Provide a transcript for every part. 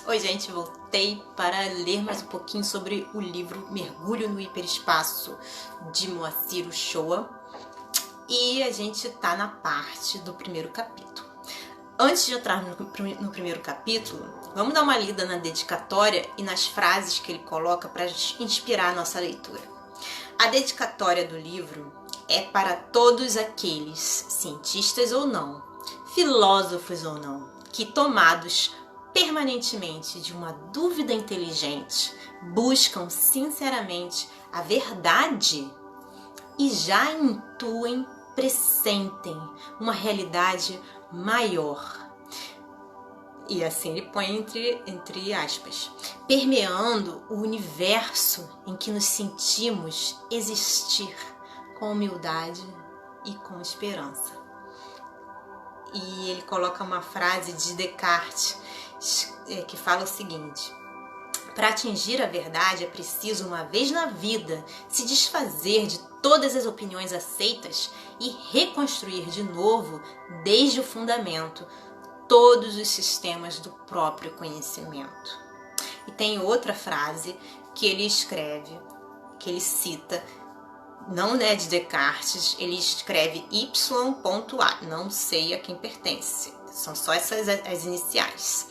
Oi gente, voltei para ler mais um pouquinho sobre o livro Mergulho no Hiperespaço, de Moacir Uchoa. E a gente tá na parte do primeiro capítulo. Antes de entrar no primeiro capítulo, vamos dar uma lida na dedicatória e nas frases que ele coloca para inspirar a nossa leitura. A dedicatória do livro é para todos aqueles, cientistas ou não, filósofos ou não, que tomados permanentemente de uma dúvida inteligente, buscam sinceramente a verdade e já intuem, pressentem uma realidade maior. E assim ele põe entre aspas, permeando o universo em que nos sentimos existir com humildade e com esperança. E ele coloca uma frase de Descartes que fala o seguinte: para atingir a verdade é preciso, uma vez na vida, se desfazer de todas as opiniões aceitas e reconstruir de novo, desde o fundamento, todos os sistemas do próprio conhecimento. E tem outra frase que ele escreve, que ele cita, não é de Descartes, ele escreve Y.A, não sei a quem pertence, são só essas as iniciais.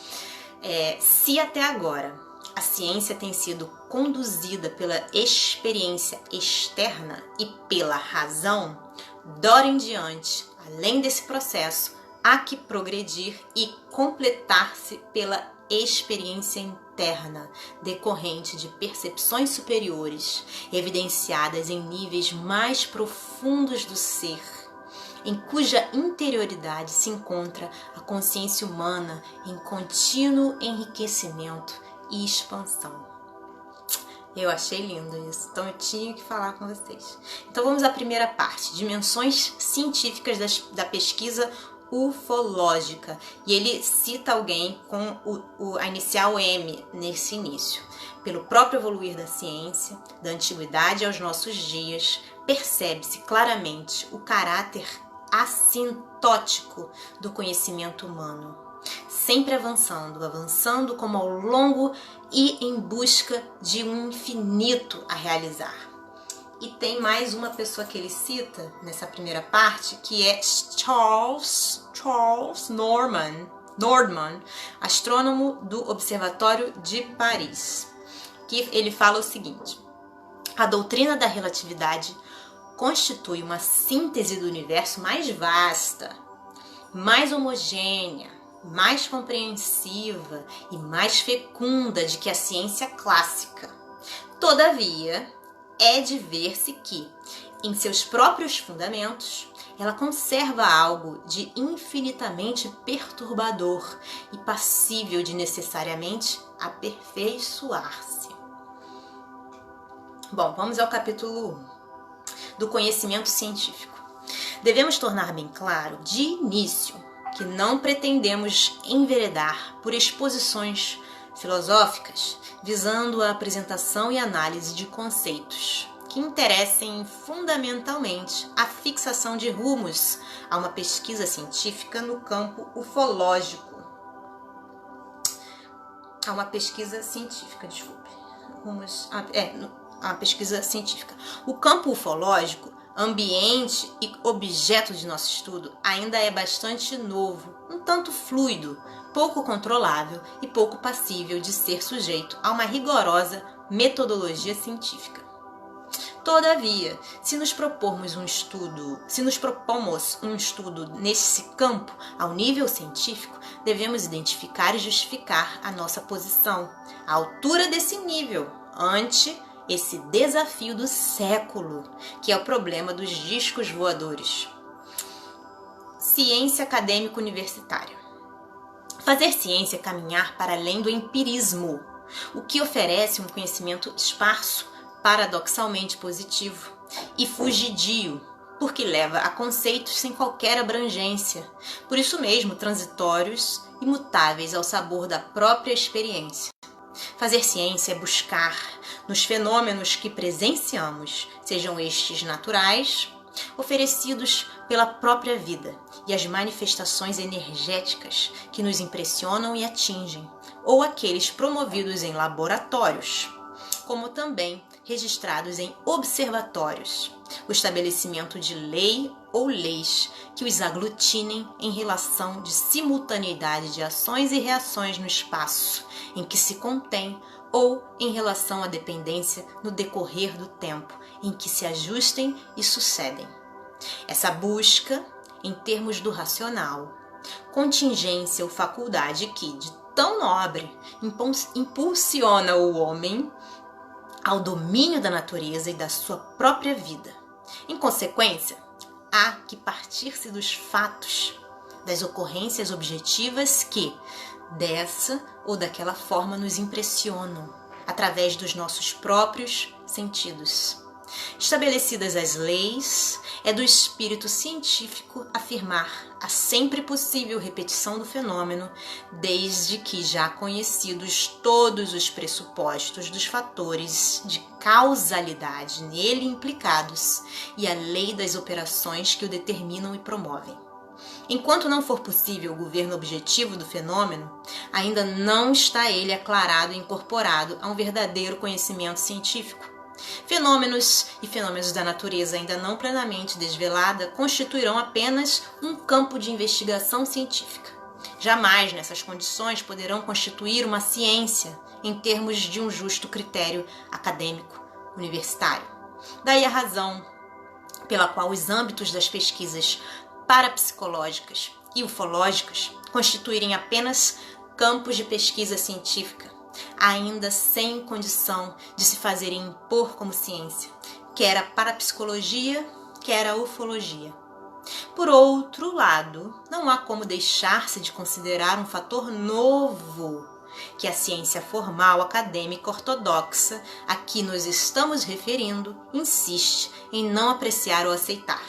Se até agora a ciência tem sido conduzida pela experiência externa e pela razão, dora em diante, além desse processo, há que progredir e completar-se pela experiência interna, decorrente de percepções superiores, evidenciadas em níveis mais profundos do ser, em cuja interioridade se encontra a consciência humana em contínuo enriquecimento e expansão. Eu achei lindo isso, então eu tinha que falar com vocês. Então vamos à primeira parte, dimensões científicas da pesquisa ufológica. E ele cita alguém com a inicial M nesse início. Pelo próprio evoluir da ciência, da antiguidade aos nossos dias, percebe-se claramente o caráter assintótico do conhecimento humano, sempre avançando como ao longo e em busca de um infinito a realizar. E tem mais uma pessoa que ele cita nessa primeira parte, que é Charles Nordman, astrônomo do Observatório de Paris, que ele fala o seguinte: a doutrina da relatividade constitui uma síntese do universo mais vasta, mais homogênea, mais compreensiva e mais fecunda de que a ciência clássica. Todavia, é de ver-se que, em seus próprios fundamentos, ela conserva algo de infinitamente perturbador e passível de necessariamente aperfeiçoar-se. Bom, vamos ao capítulo 1 do conhecimento científico. Devemos tornar bem claro, de início, que não pretendemos enveredar por exposições filosóficas visando a apresentação e análise de conceitos que interessem fundamentalmente a fixação de rumos a uma pesquisa científica no campo ufológico. A pesquisa científica. O campo ufológico, ambiente e objeto de nosso estudo, ainda é bastante novo, um tanto fluido, pouco controlável e pouco passível de ser sujeito a uma rigorosa metodologia científica. Todavia, se nos propomos um estudo nesse campo ao nível científico, devemos identificar e justificar a nossa posição, a altura desse nível, ante esse desafio do século, que é o problema dos discos voadores. Ciência acadêmica universitária. Fazer ciência é caminhar para além do empirismo, o que oferece um conhecimento esparso, paradoxalmente positivo e fugidio, porque leva a conceitos sem qualquer abrangência, por isso mesmo transitórios e mutáveis ao sabor da própria experiência. Fazer ciência é buscar, nos fenômenos que presenciamos, sejam estes naturais, oferecidos pela própria vida, e as manifestações energéticas que nos impressionam e atingem, ou aqueles promovidos em laboratórios, como também registrados em observatórios, o estabelecimento de lei ou leis que os aglutinem em relação de simultaneidade de ações e reações no espaço em que se contém ou em relação à dependência no decorrer do tempo em que se ajustem e sucedem. Essa busca, em termos do racional, contingência ou faculdade que, de tão nobre, impulsiona o homem ao domínio da natureza e da sua própria vida. Em consequência, há que partir-se dos fatos, das ocorrências objetivas que, dessa ou daquela forma, nos impressionam, através dos nossos próprios sentidos. Estabelecidas as leis, é do espírito científico afirmar a sempre possível repetição do fenômeno, desde que já conhecidos todos os pressupostos dos fatores de causalidade nele implicados e a lei das operações que o determinam e promovem. Enquanto não for possível o governo objetivo do fenômeno, ainda não está ele aclarado e incorporado a um verdadeiro conhecimento científico. Fenômenos e fenômenos da natureza ainda não plenamente desvelada constituirão apenas um campo de investigação científica. Jamais nessas condições poderão constituir uma ciência em termos de um justo critério acadêmico, universitário. Daí a razão pela qual os âmbitos das pesquisas parapsicológicas e ufológicas constituírem apenas campos de pesquisa científica, ainda sem condição de se fazerem impor como ciência, quer a parapsicologia, quer a ufologia. Por outro lado, não há como deixar-se de considerar um fator novo que a ciência formal acadêmica ortodoxa a que nos estamos referindo insiste em não apreciar ou aceitar.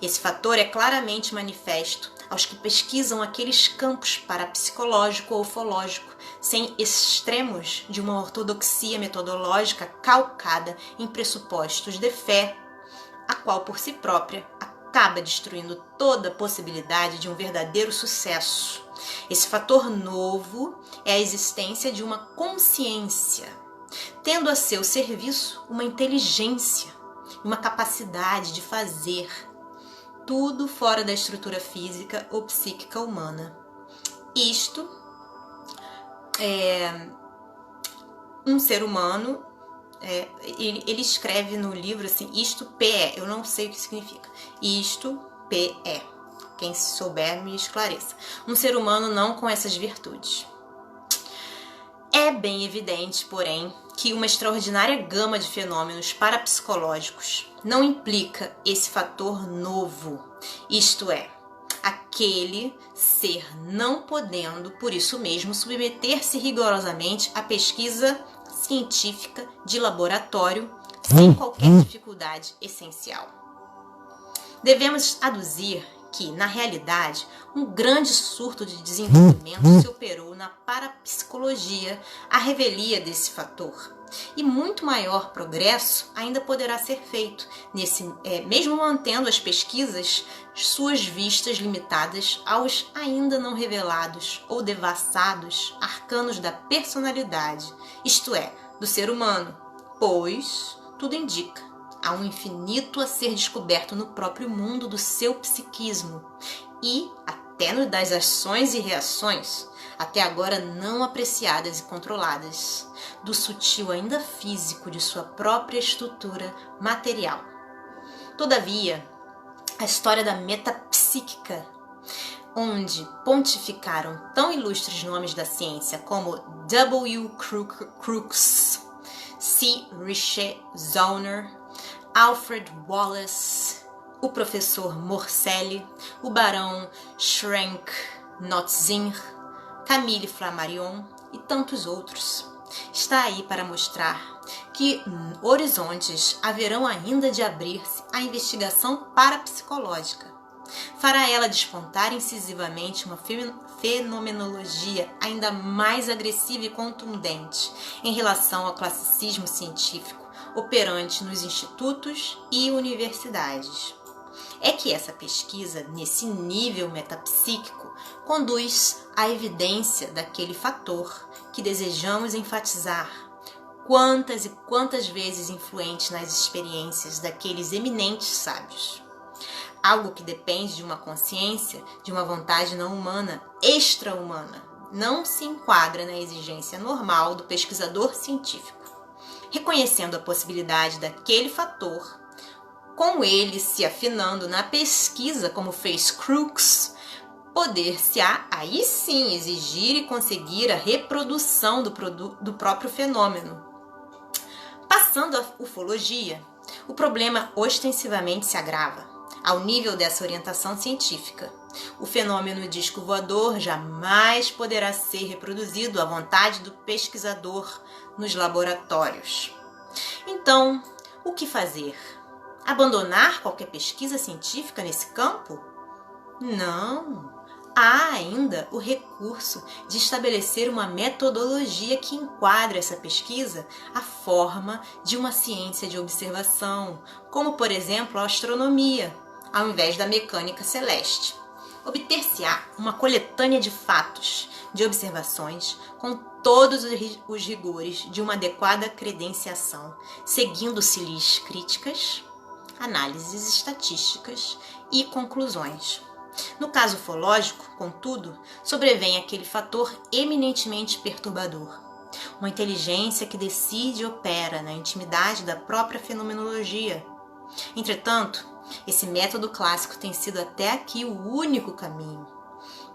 Esse fator é claramente manifesto aos que pesquisam aqueles campos parapsicológico ou ufológico, sem extremos de uma ortodoxia metodológica calcada em pressupostos de fé, a qual por si própria acaba destruindo toda a possibilidade de um verdadeiro sucesso. Esse fator novo é a existência de uma consciência, tendo a seu serviço uma inteligência, uma capacidade de fazer tudo fora da estrutura física ou psíquica humana. Isto é um ser humano, ele escreve no livro assim, isto PE, eu não sei o que significa, isto PE, quem souber me esclareça. Um ser humano não com essas virtudes. É bem evidente, porém, que uma extraordinária gama de fenômenos parapsicológicos não implica esse fator novo, isto é, aquele ser não podendo, por isso mesmo, submeter-se rigorosamente à pesquisa científica de laboratório sem qualquer dificuldade essencial. Devemos aduzir que, na realidade, um grande surto de desenvolvimento se operou na parapsicologia à revelia desse fator. E muito maior progresso ainda poderá ser feito, mesmo mantendo as pesquisas suas vistas limitadas aos ainda não revelados ou devassados arcanos da personalidade, isto é, do ser humano, pois tudo indica. Há um infinito a ser descoberto no próprio mundo do seu psiquismo e até no das ações e reações, até agora não apreciadas e controladas, do sutil ainda físico de sua própria estrutura material. Todavia, a história da metapsíquica, onde pontificaram tão ilustres nomes da ciência como W. Crookes, C. Richet Zauner, Alfred Wallace, o professor Morselli, o barão Schrenck-Notzing, Camille Flammarion e tantos outros, está aí para mostrar que horizontes haverão ainda de abrir-se à investigação parapsicológica. Fará ela despontar incisivamente uma fenomenologia ainda mais agressiva e contundente em relação ao classicismo científico operante nos institutos e universidades. É que essa pesquisa, nesse nível metapsíquico, conduz à evidência daquele fator que desejamos enfatizar, quantas e quantas vezes influentes nas experiências daqueles eminentes sábios. Algo que depende de uma consciência, de uma vontade não humana, extra-humana, não se enquadra na exigência normal do pesquisador científico. Reconhecendo a possibilidade daquele fator, com ele se afinando na pesquisa, como fez Crookes, poder-se-á aí sim exigir e conseguir a reprodução do próprio fenômeno. Passando à ufologia, o problema ostensivamente se agrava, ao nível dessa orientação científica. O fenômeno disco voador jamais poderá ser reproduzido à vontade do pesquisador nos laboratórios. Então, o que fazer? Abandonar qualquer pesquisa científica nesse campo? Não! Há ainda o recurso de estabelecer uma metodologia que enquadre essa pesquisa à forma de uma ciência de observação, como, por exemplo, a astronomia, ao invés da mecânica celeste. Obter-se-á uma coletânea de fatos, de observações, com todos os rigores de uma adequada credenciação, seguindo-se-lhes críticas, análises estatísticas e conclusões. No caso ufológico, contudo, sobrevém aquele fator eminentemente perturbador, uma inteligência que decide e opera na intimidade da própria fenomenologia. Entretanto, esse método clássico tem sido até aqui o único caminho.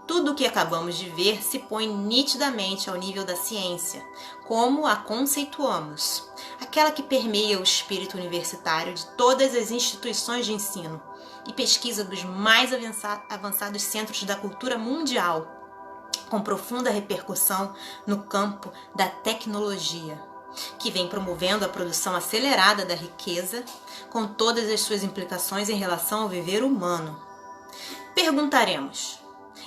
Tudo o que acabamos de ver se põe nitidamente ao nível da ciência, como a conceituamos, aquela que permeia o espírito universitário de todas as instituições de ensino e pesquisa dos mais avançados centros da cultura mundial, com profunda repercussão no campo da tecnologia, que vem promovendo a produção acelerada da riqueza, com todas as suas implicações em relação ao viver humano. Perguntaremos: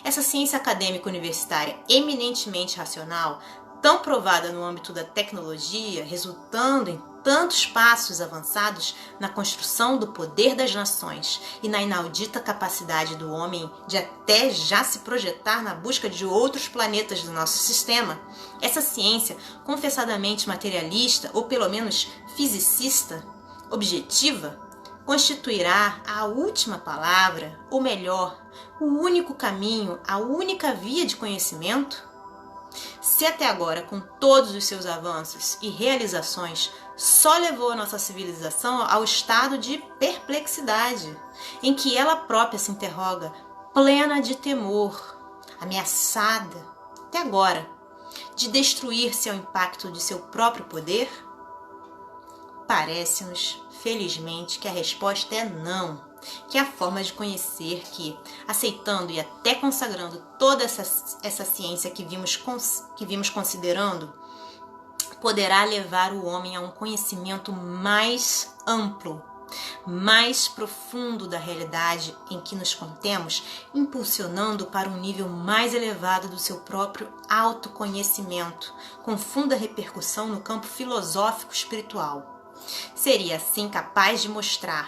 essa ciência acadêmica universitária eminentemente racional, tão provada no âmbito da tecnologia, resultando em tantos passos avançados na construção do poder das nações e na inaudita capacidade do homem de até já se projetar na busca de outros planetas do nosso sistema, essa ciência confessadamente materialista, ou pelo menos fisicista, objetiva, constituirá a última palavra, ou melhor, o único caminho, a única via de conhecimento? Se até agora, com todos os seus avanços e realizações, só levou a nossa civilização ao estado de perplexidade, em que ela própria se interroga, plena de temor, ameaçada, até agora, de destruir-se ao impacto de seu próprio poder? Parece-nos, felizmente, que a resposta é não, que é a forma de conhecer que, aceitando e até consagrando toda essa ciência que vimos considerando, poderá levar o homem a um conhecimento mais amplo, mais profundo da realidade em que nos contemos, impulsionando para um nível mais elevado do seu próprio autoconhecimento, com funda repercussão no campo filosófico espiritual. Seria assim capaz de mostrar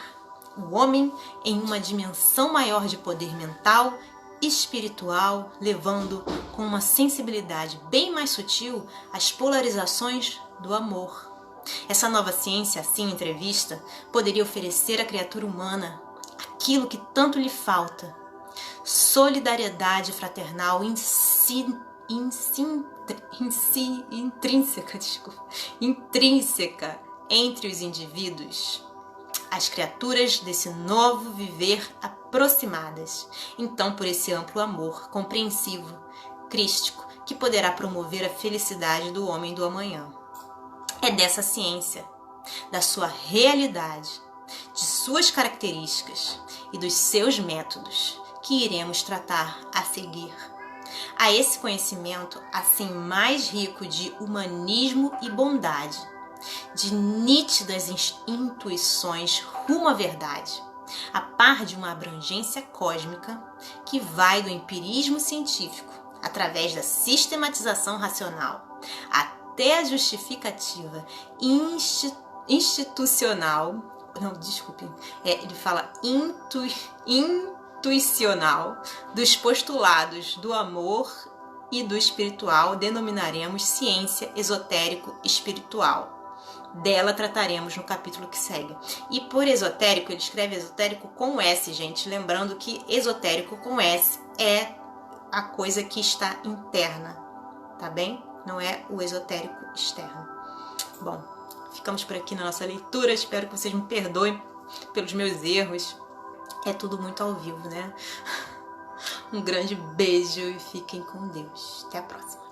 o homem em uma dimensão maior de poder mental e espiritual, levando com uma sensibilidade bem mais sutil as polarizações do amor. Essa nova ciência, assim entrevista, poderia oferecer à criatura humana aquilo que tanto lhe falta: solidariedade fraternal intrínseca entre os indivíduos, as criaturas desse novo viver aproximadas, então por esse amplo amor compreensivo, crístico, que poderá promover a felicidade do homem do amanhã. É dessa ciência, da sua realidade, de suas características e dos seus métodos que iremos tratar a seguir. A esse conhecimento, assim mais rico de humanismo e bondade, de nítidas intuições rumo à verdade, a par de uma abrangência cósmica que vai do empirismo científico, através da sistematização racional, até a justificativa institucional, ele fala intuicional dos postulados do amor e do espiritual denominaremos ciência esotérico-espiritual. Dela trataremos no capítulo que segue. E por esotérico, ele escreve esotérico com S, gente. Lembrando que esotérico com S é a coisa que está interna, tá bem? Não é o esotérico externo. Bom, ficamos por aqui na nossa leitura. Espero que vocês me perdoem pelos meus erros. É tudo muito ao vivo, né? Um grande beijo e fiquem com Deus. Até a próxima.